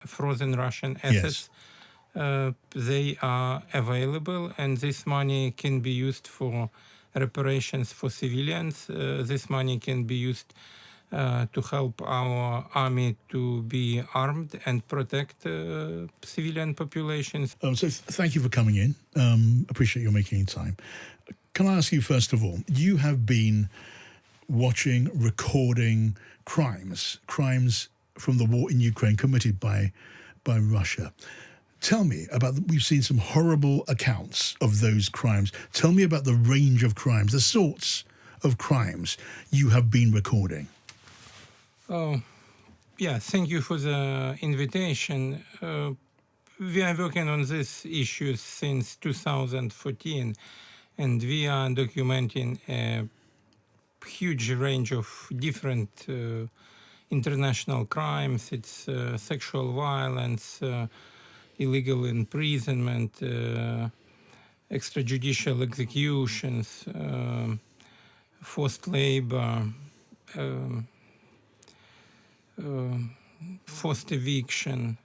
frozen Russian assets. They are available, and this money can be used for reparations for civilians. This money can be used to help our army to be armed and protect civilian populations. So thank you for coming in. Appreciate you making time. Can I ask you, first of all, you have been watching, recording crimes from the war in Ukraine committed by Russia. Tell me about, we've seen some horrible accounts of those crimes. Tell me about the range of crimes, the sorts of crimes you have been recording. Oh, yeah, thank you for the invitation. We are working on these issues since 2014, and we are documenting a huge range of different international crimes. It's sexual violence, illegal imprisonment, extrajudicial executions, forced labor, forced eviction,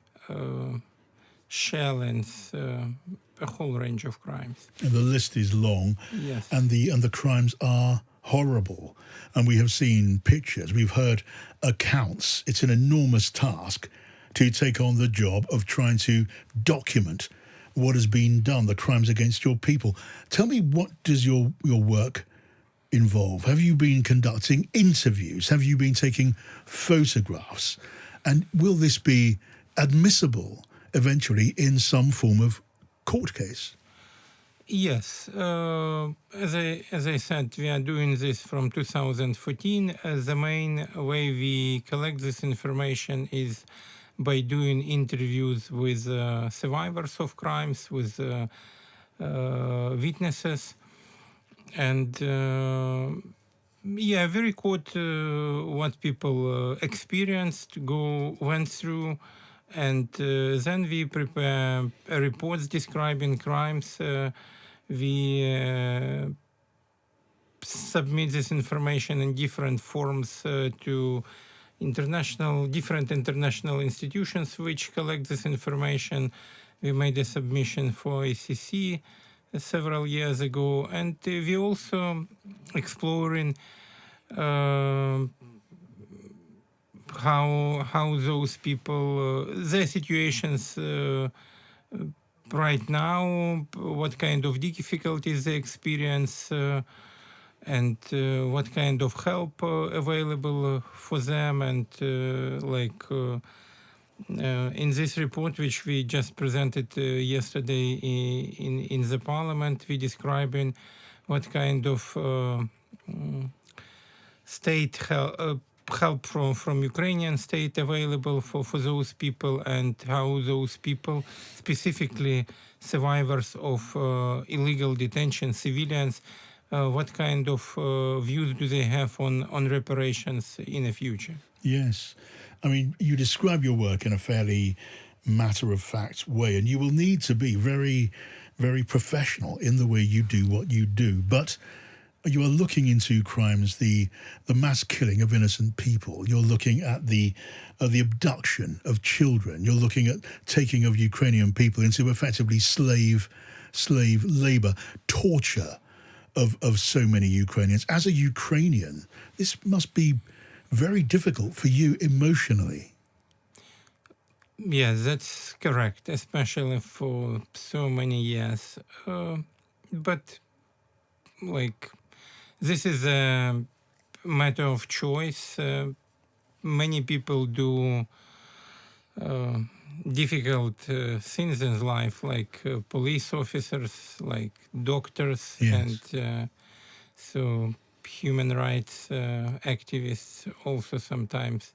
shellings, a whole range of crimes. And the list is long. Yes. And the crimes are horrible. And we have seen pictures, we've heard accounts. It's an enormous task to take on the job of trying to document what has been done, the crimes against your people. Tell me, what does your work involve? Have you been conducting interviews? Have you been taking photographs? And will this be admissible eventually in some form of court case? Yes. As I said, we are doing this from 2014. The main way we collect this information is by doing interviews with survivors of crimes, with witnesses. And we record what people experienced, went through, and then we prepare reports describing crimes. We submit this information in different forms to different international institutions which collect this information. We made a submission for ACC several years ago, and we also exploring how those people, their situations right now, what kind of difficulties they experience, and what kind of help available for them. And in this report, which we just presented yesterday in the parliament, we describing what kind of state help from Ukrainian state available for those people, and how those people, specifically survivors of illegal detention, civilians, what kind of views do they have on reparations in the future? Yes. I mean, you describe your work in a fairly matter-of-fact way, and you will need to be very, very professional in the way you do what you do. But you are looking into crimes, the mass killing of innocent people. You're looking at the abduction of children. You're looking at taking of Ukrainian people into effectively slave labor, torture of so many Ukrainians. As a Ukrainian, this must be very difficult for you emotionally. Yes, that's correct, especially for so many years. But this is a matter of choice. Many people do difficult things in life, like police officers, like doctors, yes. And so human rights activists also sometimes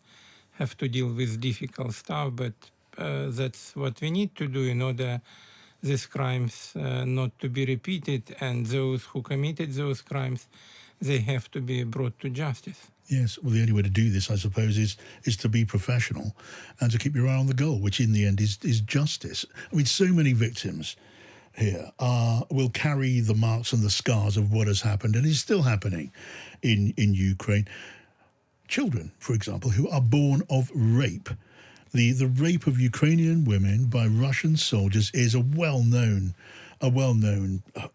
have to deal with difficult stuff. But that's what we need to do in order these crimes not to be repeated, and those who committed those crimes, they have to be brought to justice. Yes, well, the only way to do this, I suppose, is to be professional and to keep your eye on the goal, which in the end is justice. I mean, so many victims here will carry the marks and the scars of what has happened and is still happening in Ukraine. Children, for example, who are born of rape. The rape of Ukrainian women by Russian soldiers is a well-known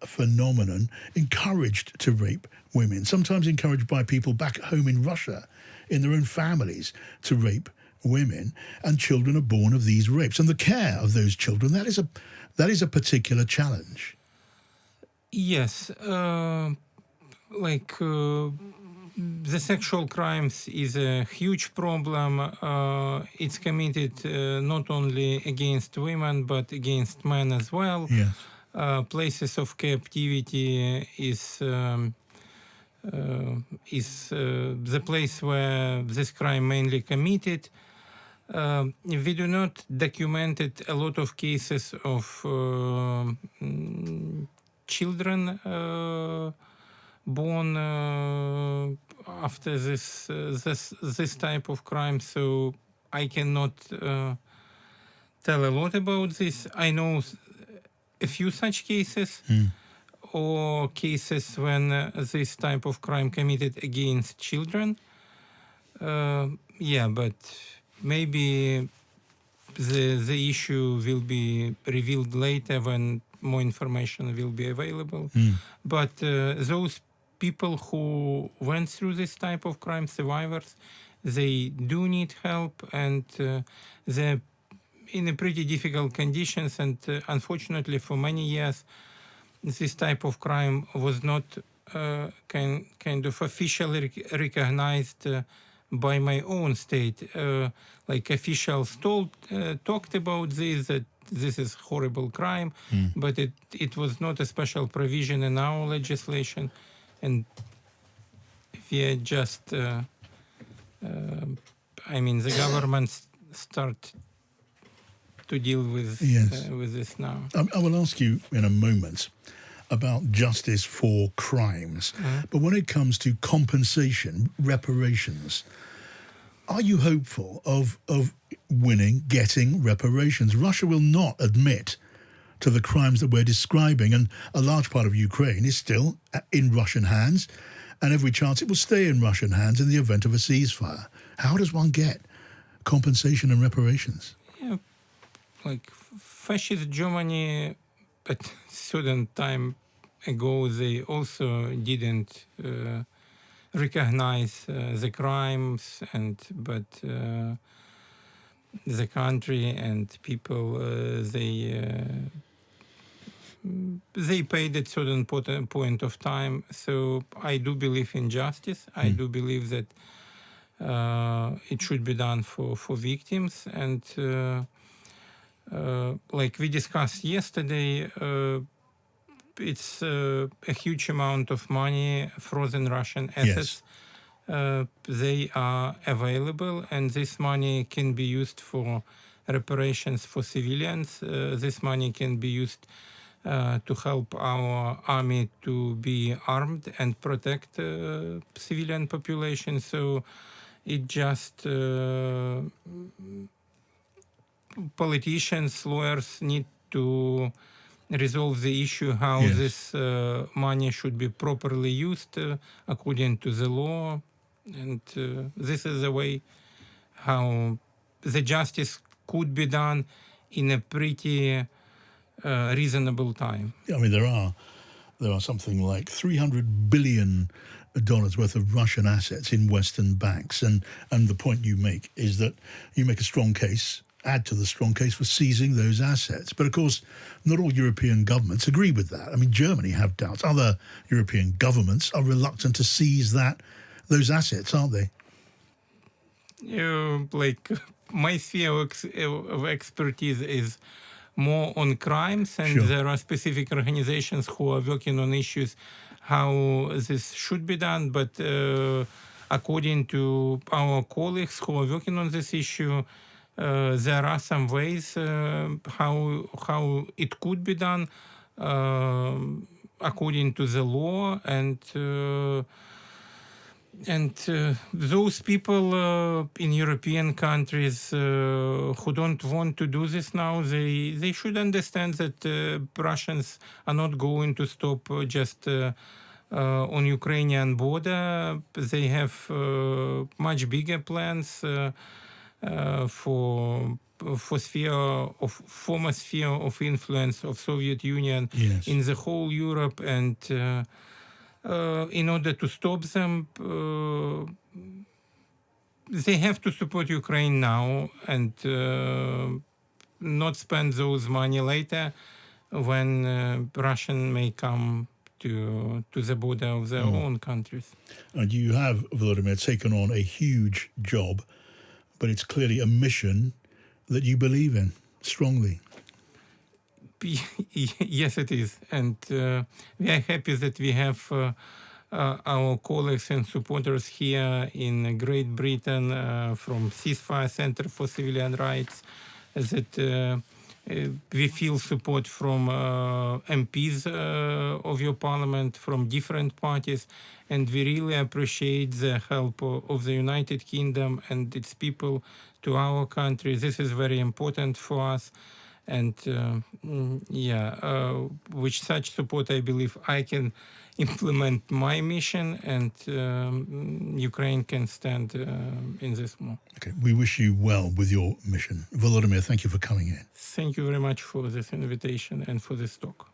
phenomenon, encouraged to rape women, sometimes encouraged by people back at home in Russia, in their own families, to rape women, and children are born of these rapes. And the care of those children, that is a particular challenge. Yes, the sexual crimes is a huge problem. It's committed not only against women but against men as well. Yes. Places of captivity is the place where this crime mainly committed. We do not document a lot of cases of children born after this type of crime, so I cannot tell a lot about this. I know a few such cases, or cases when this type of crime committed against children. But maybe the issue will be revealed later when more information will be available. But those people who went through this type of crime, survivors, they do need help, and they're in a pretty difficult conditions. And unfortunately, for many years, this type of crime was not kind of officially recognized by my own state. Like officials talked about this, that this is horrible crime, but it was not a special provision in our legislation, and we are just, the government start to deal with this now. I will ask you in a moment about justice for crimes, but when it comes to compensation, reparations, are you hopeful of getting reparations? Russia will not admit to the crimes that we're describing, and a large part of Ukraine is still in Russian hands, and every chance it will stay in Russian hands in the event of a ceasefire. How does one get compensation and reparations? Yeah, like fascist Germany at certain time ago, they also didn't recognize the crimes, but the country and people, they paid at certain point of time. So I do believe in justice. I do believe that it should be done for victims. And like we discussed yesterday, it's a huge amount of money, frozen Russian assets. They are available, and this money can be used for reparations for civilians. This money can be used to help our army to be armed and protect civilian population. So it just politicians, lawyers need to resolve the issue how this money should be properly used according to the law, and this is the way how the justice could be done in a pretty reasonable time. I mean, there are something like $300 billion worth of Russian assets in Western banks, and the point you make is that you make a strong case, add to the strong case for seizing those assets. But of course, not all European governments agree with that. I mean, Germany have doubts. Other European governments are reluctant to seize those assets, aren't they? Like my sphere of expertise is more on crimes, and there are specific organizations who are working on issues how this should be done. But according to our colleagues who are working on this issue, there are some ways how it could be done according to the law, and those people in European countries who don't want to do this now, they should understand that Russians are not going to stop just on Ukrainian border. They have much bigger plans. for former sphere of influence of Soviet Union Yes. in the whole Europe, and in order to stop them, they have to support Ukraine now and not spend those money later when Russian may come to the border of their own countries. And you have, Volodymyr, taken on a huge job, but it's clearly a mission that you believe in strongly. Yes, it is. And we are happy that we have our colleagues and supporters here in Great Britain from Ceasefire Centre for Civilian Rights, that we feel support from MPs of your parliament from different parties, and we really appreciate the help of the United Kingdom and its people to our country. This is very important for us. And with such support, I believe I can implement my mission, and Ukraine can stand in this more. Okay, we wish you well with your mission. Volodymyr, thank you for coming in. Thank you very much for this invitation and for this talk.